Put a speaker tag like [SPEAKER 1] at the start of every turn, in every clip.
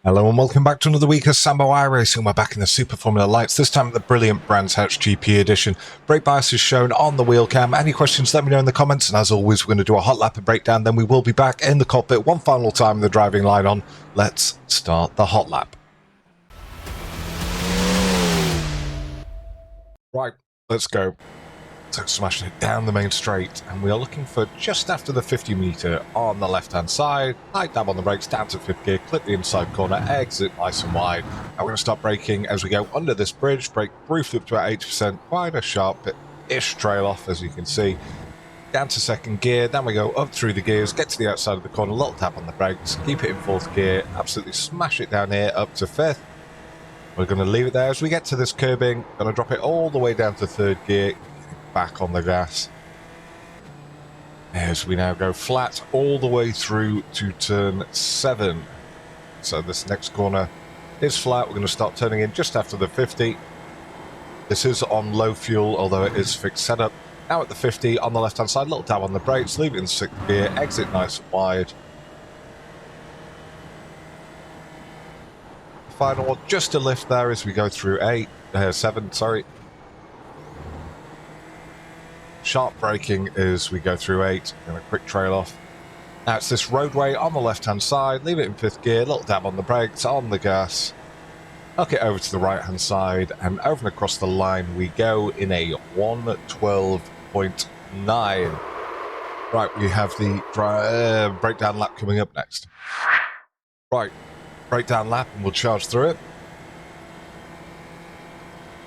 [SPEAKER 1] Hello and welcome back to another week of Sambo iRacing. We're back in the Super Formula Lights, this time the brilliant Brands Hatch GP edition. Brake bias is shown on the wheel cam. Any questions, let me know in the comments. And as always, we're going to do a hot lap and breakdown. Then we will be back in the cockpit one final time with the driving line on. Let's start the hot lap. Right, let's go. So smashing it down the main straight, and we are looking for just after the 50 metre on the left hand side. Light dab on the brakes, down to fifth gear, clip the inside corner, exit nice and wide. And we're going to start braking as we go under this bridge, brake briefly up to about 80%, quite a sharp-ish trail off as you can see. Down to second gear, then we go up through the gears, get to the outside of the corner, little tap on the brakes, keep it in fourth gear, absolutely smash it down here up to fifth. We're going to leave it there as we get to this curbing, going to drop it all the way down to third gear, back on the gas as we now go flat all the way through to turn 7. So this next corner is flat. We're going to start turning in just after the 50. This is on low fuel, although it is fixed setup. Now at the 50 on the left hand side, little tap on the brakes, leave it in sixth gear, exit nice and wide. Final one, just a lift there as we go through 7, sorry. Sharp braking as we go through 8, and a quick trail off. Now it's this roadway on the left hand side, leave it in fifth gear, little dab on the brakes, on the gas, hook it over to the right hand side, and over and across the line we go in a 1:12.9. Right, we have the breakdown lap coming up next. Right, breakdown lap and we'll charge through it.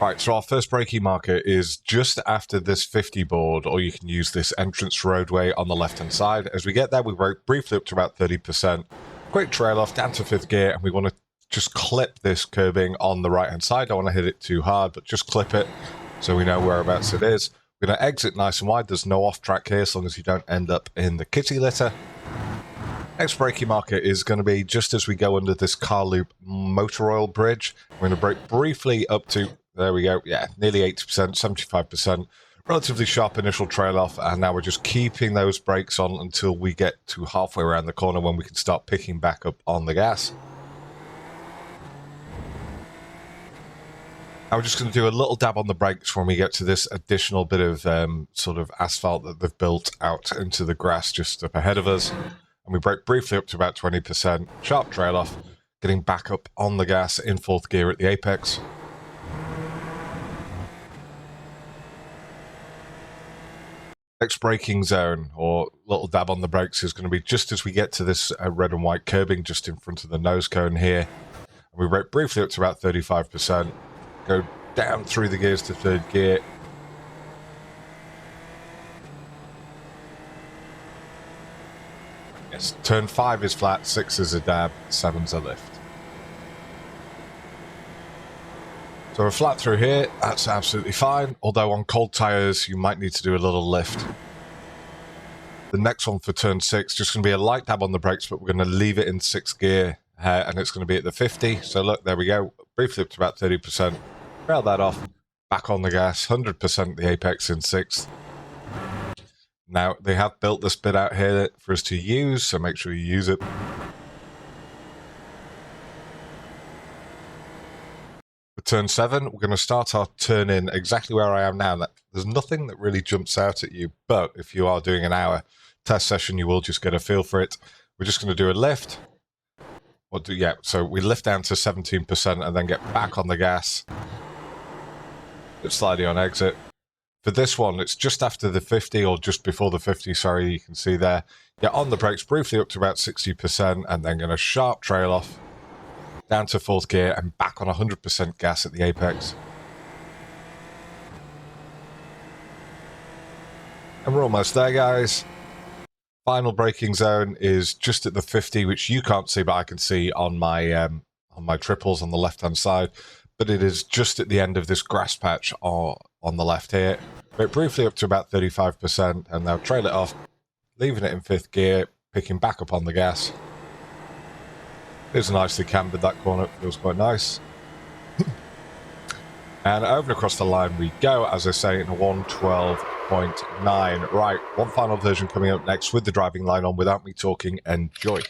[SPEAKER 1] Right, so our first braking marker is just after this 50 board, or you can use this entrance roadway on the left-hand side. As we get there, we brake briefly up to about 30%. Quick trail off, down to fifth gear, and we want to just clip this curbing on the right-hand side. Don't want to hit it too hard, but just clip it so we know whereabouts it is. We're going to exit nice and wide. There's no off-track here, as long as you don't end up in the kitty litter. Next braking marker is going to be just as we go under this car loop motor oil bridge. We're going to brake briefly up to... There we go, yeah, nearly 80%, 75%. Relatively sharp initial trail off, and now we're just keeping those brakes on until we get to halfway around the corner when we can start picking back up on the gas. Now we're just going to do a little dab on the brakes when we get to this additional bit of sort of asphalt that they've built out into the grass just up ahead of us. And we brake briefly up to about 20%, sharp trail off, getting back up on the gas in fourth gear at the apex. Next braking zone, or little dab on the brakes, is going to be just as we get to this red and white curbing just in front of the nose cone here. And we brake briefly up to about 35%, go down through the gears to third gear. Yes, turn 5 is flat, 6 is a dab, 7's a lift. So we're flat through here, that's absolutely fine, although on cold tyres you might need to do a little lift. The next one for turn 6, just going to be a light dab on the brakes, but we're going to leave it in 6th gear, and it's going to be at the 50. So look, there we go, briefly up to about 30%, rail that off, back on the gas, 100% the apex in 6th. Now, they have built this bit out here for us to use, so make sure you use it. Turn 7, we're going to start our turn in exactly where I am now. There's nothing that really jumps out at you, but if you are doing an hour test session, you will just get a feel for it. We're just going to do a lift. So we lift down to 17% and then get back on the gas. It's sliding on exit. For this one, it's just after the 50, or just before the 50, sorry, you can see there. Get on the brakes briefly up to about 60%, and then going to sharp trail off. Down to fourth gear and back on 100% gas at the apex. And we're almost there, guys. Final braking zone is just at the 50, which you can't see, but I can see on my triples on the left-hand side. But it is just at the end of this grass patch on the left here. But briefly up to about 35%, and now trail it off, leaving it in 5th gear, picking back up on the gas. It's nicely cambered, that corner, feels quite nice. And over and across the line we go, as I say, in a 1:12.9. Right, one final version coming up next with the driving line on. Without me talking, enjoy.